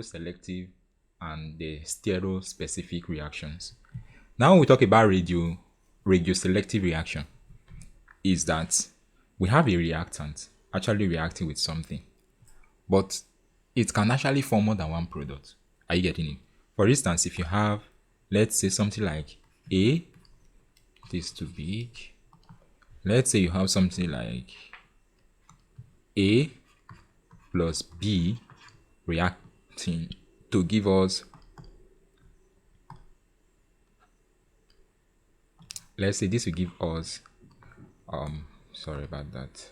stereoselective and the stereospecific reactions. Now when we talk about radioselective reaction, is that we have a reactant actually reacting with something, but it can actually form more than one product. Are you getting it? For instance, if you have, let's say something like A, this too big. Let's say you have something like A plus B reacting to give us, let's say this will give us, sorry about that.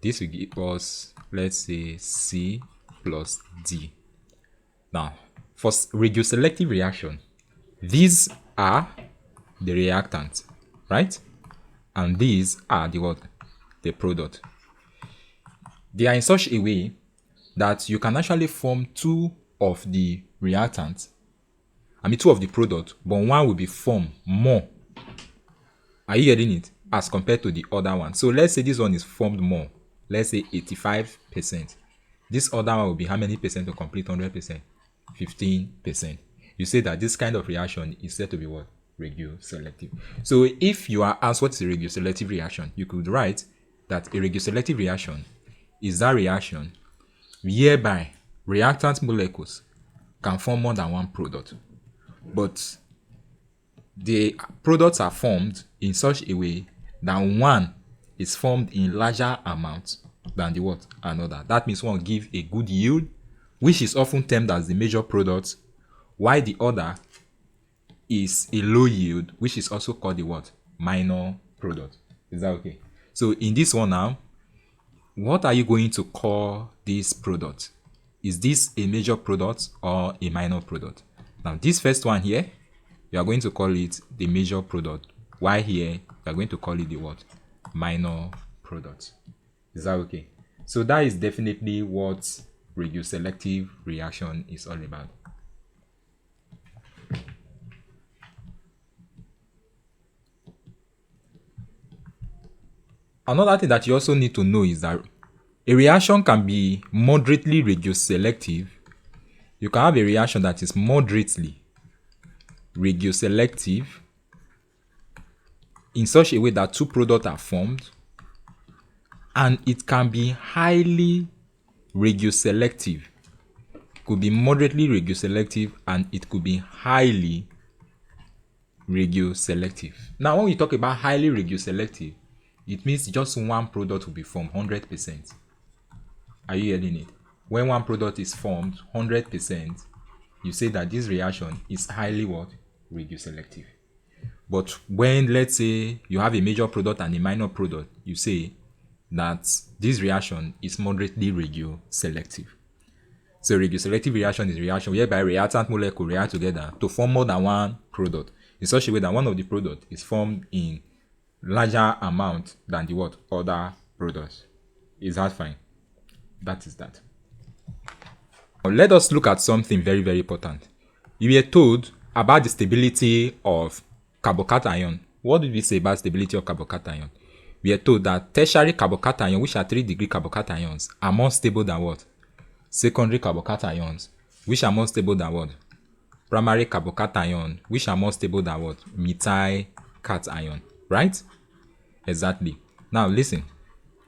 This will give us, let's say, C plus D. Now, for radioselective reaction, these are the reactants, right? And these are the what? The product. They are in such a way that you can actually form two of the reactants, two of the product, but one will be formed more. Are you getting it? As compared to the other one. So let's say this one is formed more. Let's say 85%. This other one will be how many percent to complete 100%? 15%. You say that this kind of reaction is said to be what? Regioselective. So if you are asked what is a regioselective reaction, you could write that a regioselective reaction is that reaction whereby reactant molecules can form more than one product, but the products are formed in such a way that one is formed in larger amounts than the what? Another. That means one give a good yield, which is often termed as the major product, while the other is a low yield, which is also called the what? Minor product. Is that okay? So in this one now, what are you going to call this product? Is this a major product or a minor product? Now this first one here, you are going to call it the major product, while here you are going to call it the what? Minor product. Is that okay? So that is definitely what radioselective reaction is all about. Another thing that you also need to know is that a reaction can be moderately radioselective. You can have a reaction that is moderately radioselective in such a way that two products are formed, and it can be highly radioselective. It could be moderately radioselective and it could be highly radioselective. Now when we talk about highly radioselective, it means just one product will be formed 100%. Are you getting it? When one product is formed 100%, you say that this reaction is highly what? Radioselective. But when, let's say, you have a major product and a minor product, you say that this reaction is moderately radioselective. So radioselective reaction is a reaction whereby reactant molecules react together to form more than one product in such a way that one of the product is formed in larger amount than the what? Other products. Is that fine? That is that. Now let us look at something very, very important. You were told about the stability of carbocation. What did we say about stability of carbocation? We are told that tertiary carbocations, which are 3-degree carbocations, are more stable than what? Secondary carbocations, which are more stable than what? Primary carbocations, which are more stable than what? Methyl cation. Right? Exactly. Now listen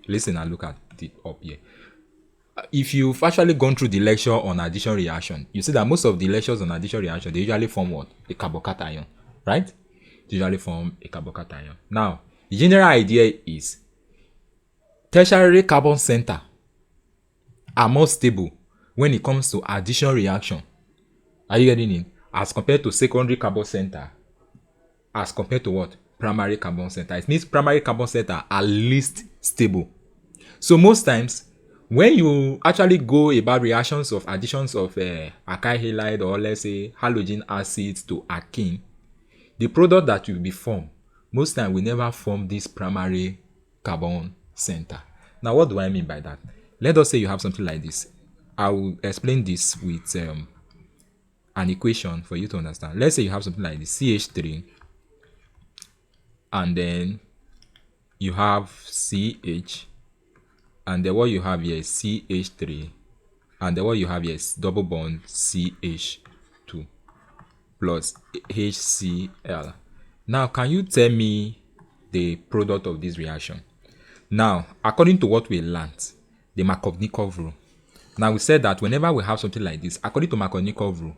and look at it up here. If you've actually gone through the lecture on addition reaction, you see that most of the lectures on addition reaction, they usually form what? A carbocation. Right? They usually form a carbocation. Now, the general idea is tertiary carbon center are more stable when it comes to addition reaction. Are you getting it? As compared to secondary carbon center, as compared to what? Primary carbon center. It means primary carbon center are least stable. So most times, when you actually go about reactions of additions of alkyl halide, or let's say halogen acids to alkene, the product that will be formed most time will never form this primary carbon center. Now what do I mean by that? Let us say you have something like this. I will explain this with an equation for you to understand. Let's say you have something like this, CH3, and then you have CH, and then what you have here is CH3, and then what you have here is double bond CH2 plus HCl. Now, can you tell me the product of this reaction? Now, according to what we learned, the Markovnikov rule. Now, we said that whenever we have something like this, according to Markovnikov rule,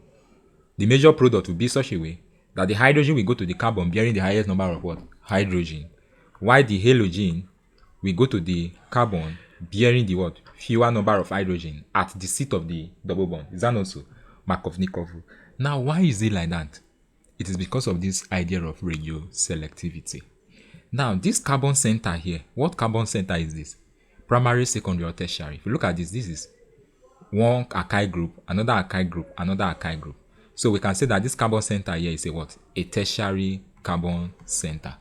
the major product will be such a way that the hydrogen will go to the carbon bearing the highest number of what? Hydrogen. While the halogen will go to the carbon bearing the what? Fewer number of hydrogen at the seat of the double bond. Is that also Markovnikov rule? Now, why is it like that? It is because of this idea of regioselectivity. Now, this carbon center here, what carbon center is this? Primary, secondary, or tertiary? If you look at this, this is one alkyl group, another alkyl group, another alkyl group. So we can say that this carbon center here is a what? A tertiary carbon center.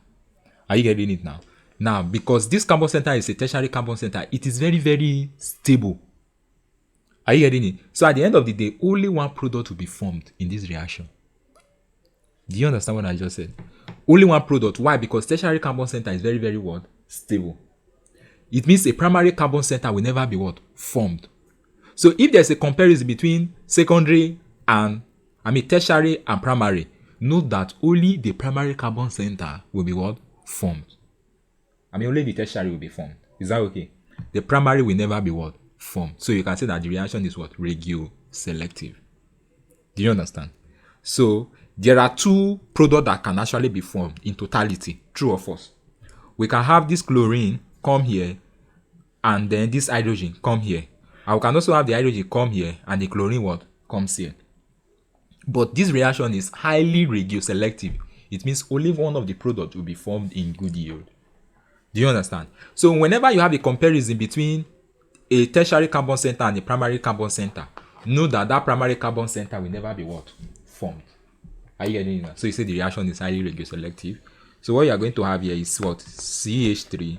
Are you getting it now? Now, because this carbon center is a tertiary carbon center, it is very, very stable. Are you getting it? So at the end of the day, only one product will be formed in this reaction. Do you understand what I just said? Only one product. Why? Because tertiary carbon center is very, very what? Stable. It means a primary carbon center will never be what? Formed. So if there's a comparison between secondary and, tertiary and primary, note that only the primary carbon center will be what? Formed. Only the tertiary will be formed. Is that okay? The primary will never be what? Formed. So you can say that the reaction is what? Regioselective. Do you understand? So there are two products that can actually be formed in totality. True or false? We can have this chlorine come here and then this hydrogen come here. And we can also have the hydrogen come here and the chlorine what? Comes here. But this reaction is highly regioselective. It means only one of the products will be formed in good yield. Do you understand? So whenever you have a comparison between a tertiary carbon center and a primary carbon center, know that that primary carbon center will never be what? Formed. Are you getting that? So you say the reaction is highly regioselective. So what you are going to have here is what? CH3.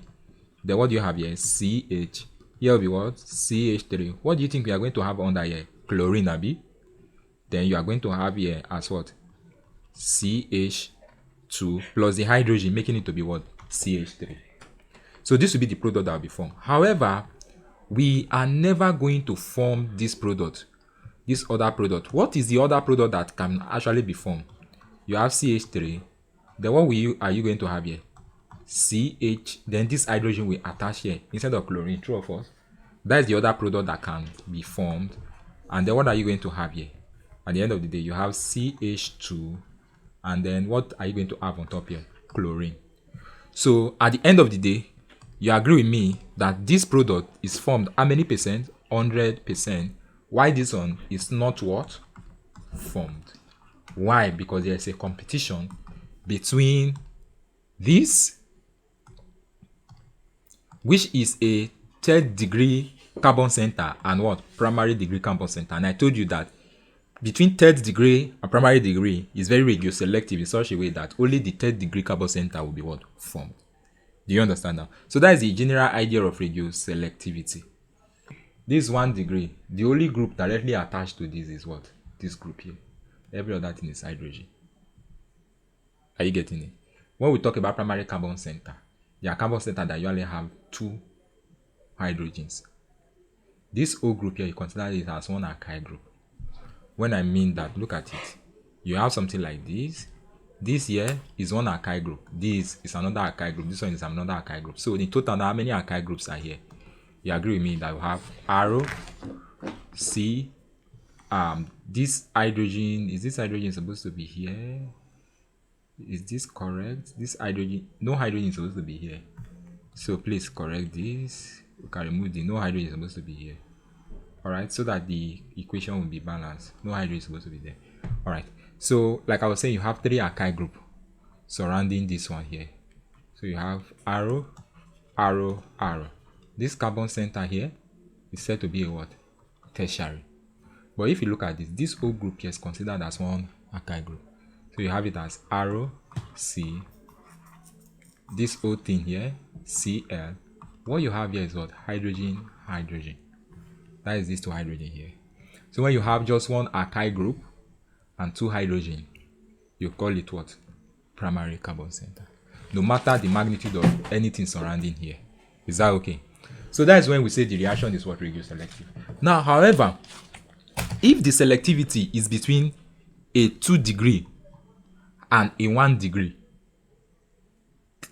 Then what do you have here? CH. Here will be what? CH3. What do you think we are going to have under here? Chlorine, Abi. Then you are going to have here as what? CH2 plus the hydrogen, making it to be what? CH3. So this will be the product that will be formed. However, we are never going to form this product, this other product. What is the other product that can actually be formed? You have CH3. Then what are you going to have here? CH. Then this hydrogen will attach here instead of chlorine. True or false? That is the other product that can be formed. And then what are you going to have here? At the end of the day, you have CH2. And then what are you going to have on top here? Chlorine. So at the end of the day, you agree with me that this product is formed how many percent? 100%. Why this one is not what? Formed. Why? Because there is a competition between this, which is a third degree carbon center, and what? Primary degree carbon center. And I told you that between third degree and primary degree is very regioselective in such a way that only the third degree carbon center will be what? Formed. Do you understand now? So that is the general idea of regioselectivity. This 1 degree, the only group directly attached to this is what? This group here. Every other thing is hydrogen. Are you getting it? When we talk about primary carbon center, there are carbon center that usually have 2 hydrogens. This O group here, you consider it as one alkyl group. When I mean that, look at it. You have something like this. This here is one alkyl group. This is another alkyl group. This one is another alkyl group. So in total, how many alkyl groups are here? You agree with me that we have arrow, C. This hydrogen, is this hydrogen supposed to be here? Is this correct? This hydrogen, no hydrogen is supposed to be here. So please correct this. We can remove the no hydrogen is supposed to be here. Alright, so that the equation will be balanced. No hydrogen is supposed to be there. Alright. So, like I was saying, you have 3 alkyl group surrounding this one here. So you have arrow, arrow, arrow. This carbon center here is said to be a what? Tertiary. But if you look at this O group here is considered as one alkyl group. So you have it as arrow, C. This O thing here, Cl. What you have here is what? Hydrogen, hydrogen. That is these 2 hydrogen here. So when you have just one alkyl group and 2 hydrogen, you call it what? Primary carbon center. No matter the magnitude of anything surrounding here. Is that okay? So that is when we say the reaction is what? Regioselective. Now, however, if the selectivity is between a 2 degree and a 1 degree,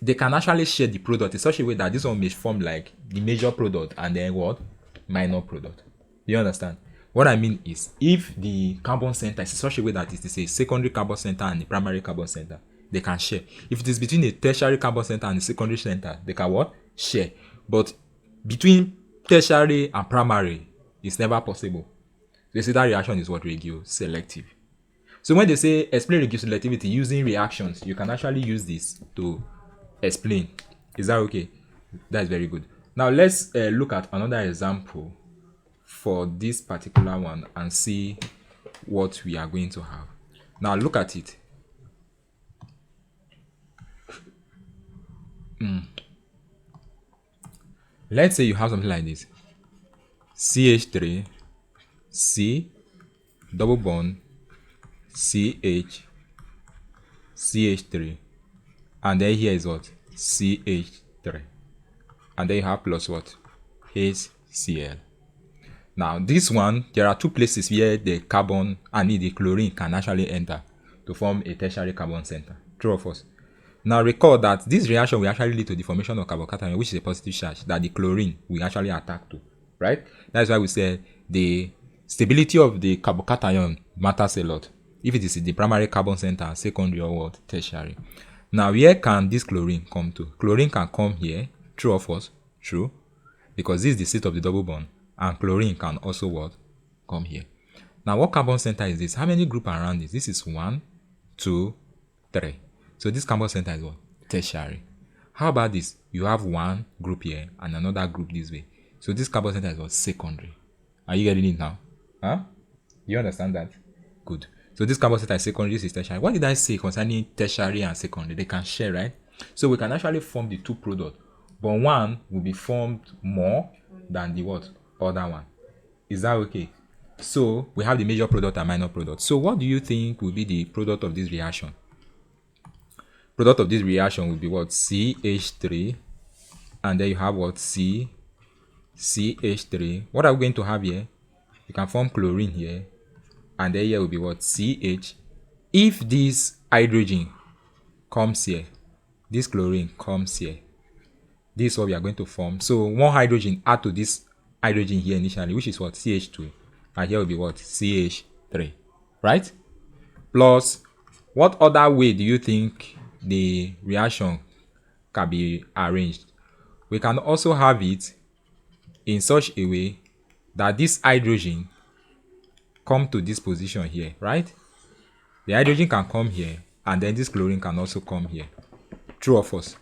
they can actually share the product in such a way that this one may form like the major product and then what? Minor product. Do you understand? What I mean is, if the carbon center is in such a way that it is a secondary carbon center and a primary carbon center, they can share. If it is between a tertiary carbon center and a secondary center, they can what? Share. But between tertiary and primary, it's never possible. They say that reaction is what? Regioselective. So when they say explain regioselectivity using reactions, you can actually use this to explain. Is that okay? That is very good. Now let's look at another example for this particular one and see what we are going to have. Now look at it. Let's say you have something like this: CH3, C, double bond, CH, CH3, and then here is what? CH3, and then you have plus what? HCl. Now this one, there are two places where the carbon and the chlorine can actually enter to form a tertiary carbon center. True or false? Now recall that this reaction will actually lead to the formation of carbocation, which is a positive charge that the chlorine will actually attack to, right? That's why we say the stability of the carbocation matters a lot. If it is the primary carbon center, secondary, or what? Tertiary. Now where can this chlorine come to? Chlorine can come here. True or false? True. Because this is the state of the double bond. And chlorine can also what? Come here. Now what carbon center is this? How many groups around this? This is 1, 2, 3. So this carbon center is what? Tertiary. How about this? You have one group here and another group this way. So this carbon center is what? Secondary. Are you getting it now? Huh? You understand that? Good. So this carbon center is secondary, this is tertiary. What did I say concerning tertiary and secondary? They can share, right? So we can actually form the two products. But one will be formed more than the what? Other one. Is that okay? So we have the major product and minor product. So what do you think will be the product of this reaction? Product of this reaction will be what? CH3, and then you have what? CH3. What are we going to have here? You can form chlorine here, and then here will be what? CH. If this hydrogen comes here, this chlorine comes here, this is what we are going to form. So one hydrogen add to this hydrogen here initially, which is what? CH2, and here will be what? CH3, right? Plus, what other way do you think the reaction can be arranged? We can also have it in such a way that this hydrogen come to this position here, right? The hydrogen can come here, and then this chlorine can also come here. True or false?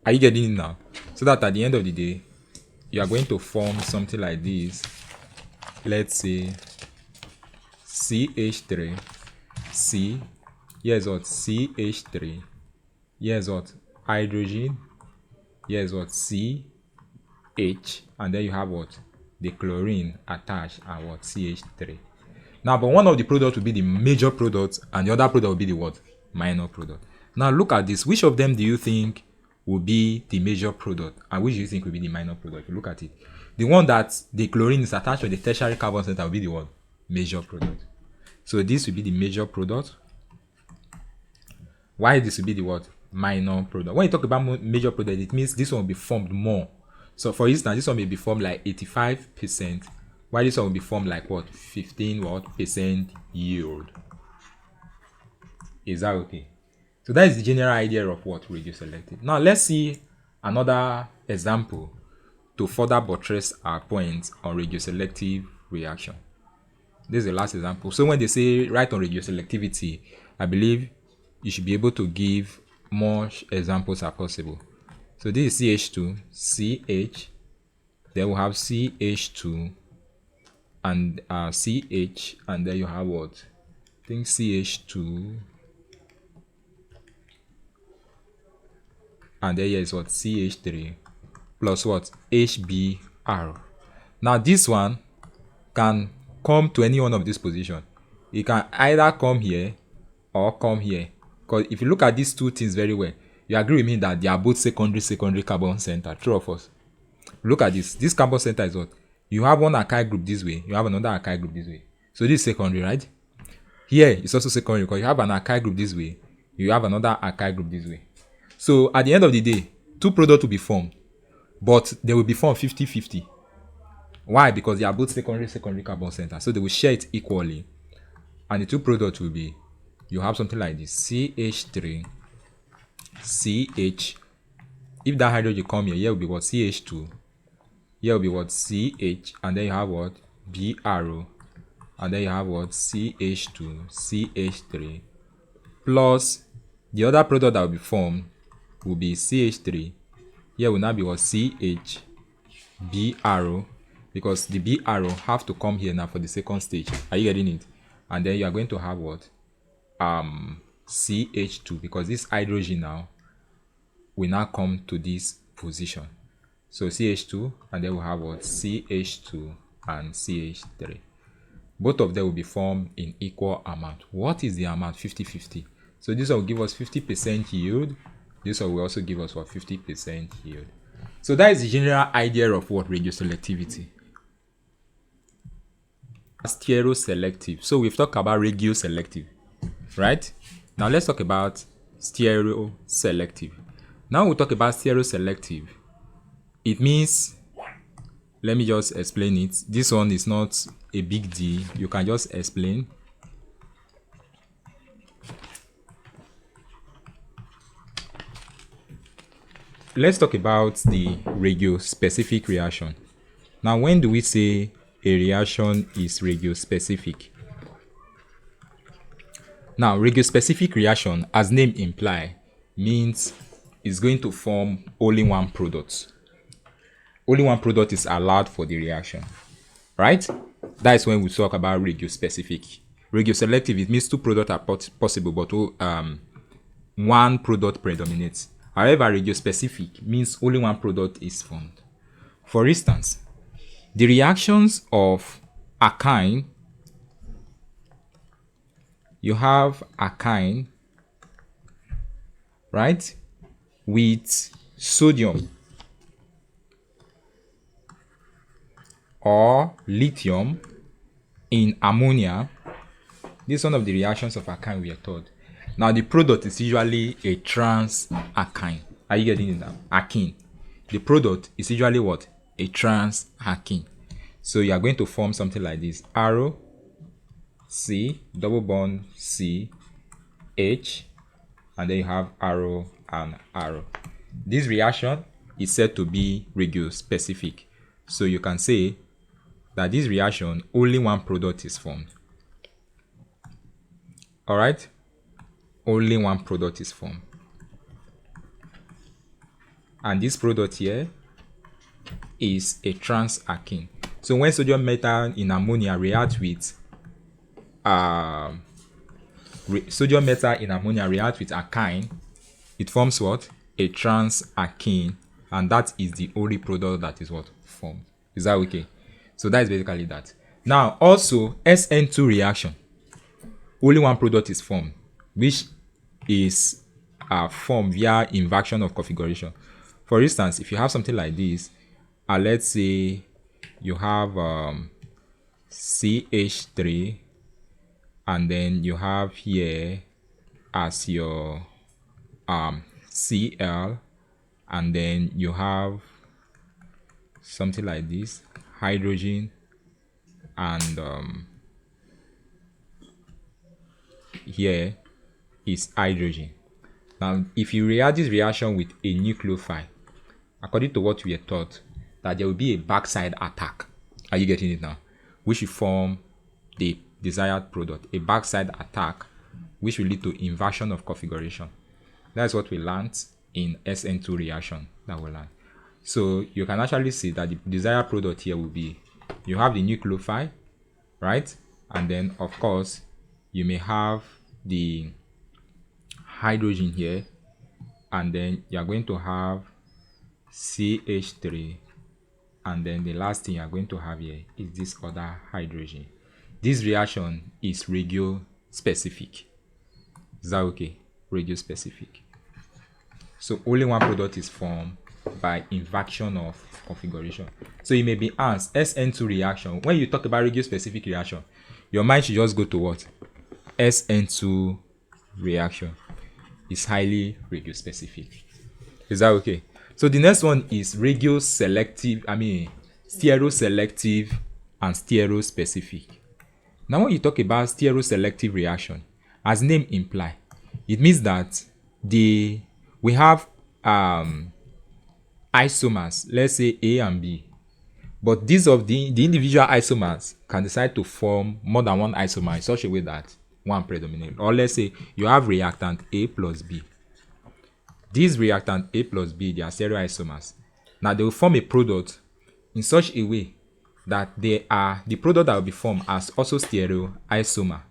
Are you getting it now? So that at the end of the day, you are going to form something like this. Let's say CH3, C, here's what? CH3, here's what? Hydrogen, here's what? CH, and then you have what? The chlorine attached and what? CH3. Now, but one of the products will be the major product, and the other product will be the what? Minor product. Now look at this. Which of them do you think will be the major product, and which do you think will be the minor product? If you look at it, the one that the chlorine is attached to the tertiary carbon center will be the what? Major product. So this will be the major product. Why this will be the what? Minor product. When you talk about major product, it means this one will be formed more. So for instance, this one may be formed like 85%, while this one will be formed like what? 15% yield. Is that okay? So that is the general idea of what? Regioselective. Now let's see another example to further buttress our points on regioselective reaction. This is the last example. So when they say write on regioselectivity, I believe you should be able to give more examples as possible. So this is CH2, CH, then we have CH2 and CH, and then you have what? I think CH2, and then here is what? CH3 plus what? HBr. Now this one can come to any one of this position. It can either come here or come here. Because if you look at these two things very well, you agree with me that they are both secondary carbon center. True or false? Look at this. This carbon center is what? You have one alkyl group this way. You have another alkyl group this way. So this is secondary, right? Here it's also secondary because you have an alkyl group this way. You have another alkyl group this way. So at the end of the day, two products will be formed, but they will be formed 50-50. Why? Because they are both secondary carbon center. So they will share it equally. And the two products will be, you have something like this, CH3, CH. If that hydrogen come here will be what? CH2. Here will be what? CH. And then you have what? B arrow. And then you have what? CH2, CH3. Plus the other product that will be formed will be CH3. Here will now be what? CH, B arrow. Because the B arrow have to come here now for the second stage. Are you getting it? And then you are going to have what? CH2, because this hydrogen now will now come to this position. So CH2, and then we'll have what? CH2 and CH3. Both of them will be formed in equal amount. What is the amount? 50-50. So this will give us 50% yield. This will also give us what? 50% yield. So that is the general idea of what? Regioselectivity. Stereoselective. So we've talked about regioselective, right? Now let's talk about stereoselective. Now we'll talk about stereoselective. It means, let me just explain it. This one is not a big deal. You can just explain. Let's talk about the regiospecific reaction. Now, when do we say a reaction is regiospecific? Now, regiospecific reaction, as name imply, means it's going to form only one product. Only one product is allowed for the reaction, right? That is when we talk about regiospecific. Regioselective, it means two products are possible, but one product predominates. However, regiospecific means only one product is formed. For instance, the reactions of alkyne, you have alkyne, right, with sodium or lithium in ammonia. This is one of the reactions of alkyne we are taught. Now the product is usually a trans alkyne. Are you getting it now? Alkene. The product is usually what? A trans alkene. So you are going to form something like this. Arrow, C, double bond, C, H, and then you have arrow and arrow. This reaction is said to be regiospecific. So you can say that this reaction, only one product is formed. Alright? Only one product is formed. And this product here is a trans alkene. So when sodium metal in ammonia reacts with alkyne, it forms what? A trans alkene, and that is the only product that is what? Formed. Is that okay? So that is basically that. Now also SN2 reaction, only one product is formed, which is formed via inversion of configuration. For instance, if you have something like this, let's say you have CH3, and then you have here as your Cl, and then you have something like this, hydrogen, and here is hydrogen. Now if you react this reaction with a nucleophile, according to what we are taught, that there will be a backside attack. Are you getting it now? Which will form the desired product, a backside attack, which will lead to inversion of configuration. That's what we learned in SN2 reaction that we learned. So you can actually see that the desired product here will be, you have the nucleophile, right? And then of course you may have the hydrogen here, and then you are going to have CH3, and then the last thing you are going to have here is this other hydrogen. This reaction is regiospecific. Is that okay? Regiospecific. So only one product is formed, by inversion of configuration. So it may be asked SN2 reaction. When you talk about regiospecific reaction, your mind should just go to what? SN2 reaction is highly regiospecific. Is that okay? So the next one is regioselective, stereoselective and stereospecific. Now when you talk about stereoselective reaction, as name imply, it means that we have isomers, let's say A and B, but these of the individual isomers can decide to form more than one isomer in such a way that one predominates. Or let's say you have reactant A plus B. These reactant A plus B, they are stereoisomers. Now they will form a product in such a way that the product that will be formed as also stereoisomer.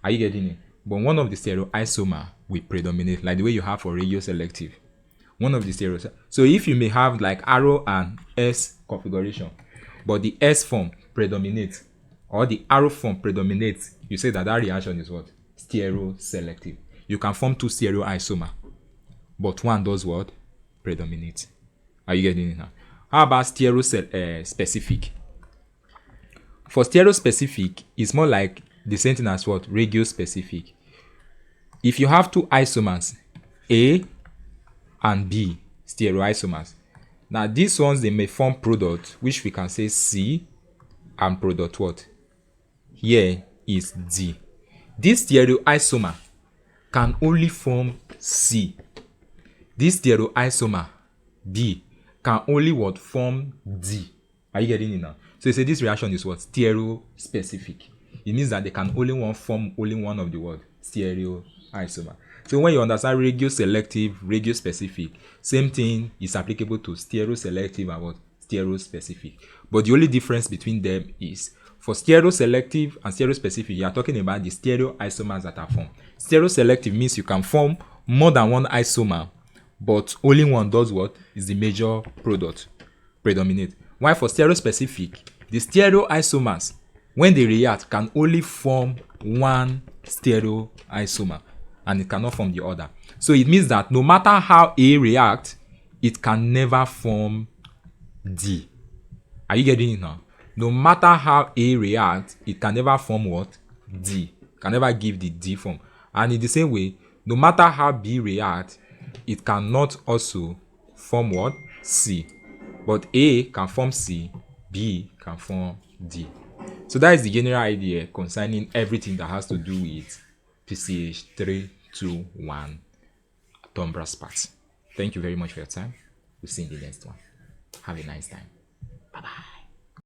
Are you getting it? But one of the stereoisomer will predominate, like the way you have for regioselective. One of the stereos. So if you may have like arrow and S configuration, but the S form predominates or the arrow form predominates, you say that reaction is what? Stereoselective. You can form two stereoisomer, but one does what? Predominate. Are you getting it now? How about stereospecific? For stereospecific, it's more like the same thing as what? Regiospecific. If you have two isomers, A and B, stereoisomers. Now these ones, they may form product, which we can say C, and product what? Here is D. This stereoisomer can only form C. This stereoisomer B can only what? Form D. Are you getting it now? So you say this reaction is what? Stereospecific. It means that they can only form only one of the word stereoisomer. So when you understand regioselective, regiospecific, same thing is applicable to stereoselective and what? Stereospecific. But the only difference between them is for stereoselective and stereospecific, you are talking about the stereoisomers that are formed. Stereoselective means you can form more than one isomer, but only one does what? Is the major product predominate. While for stereospecific, the stereoisomers, when they react, can only form one stereoisomer and it cannot form the other. So it means that no matter how A reacts, it can never form D. Are you getting it now? No matter how A reacts, it can never form what? D. Can never give the D form. And in the same way, no matter how B reacts, it cannot also form what? C. But A can form C, B can form D. So that is the general idea concerning everything that has to do with PCH 321 Tombra's parts. Thank you very much for your time. We'll see you in the next one. Have a nice time. Bye-bye.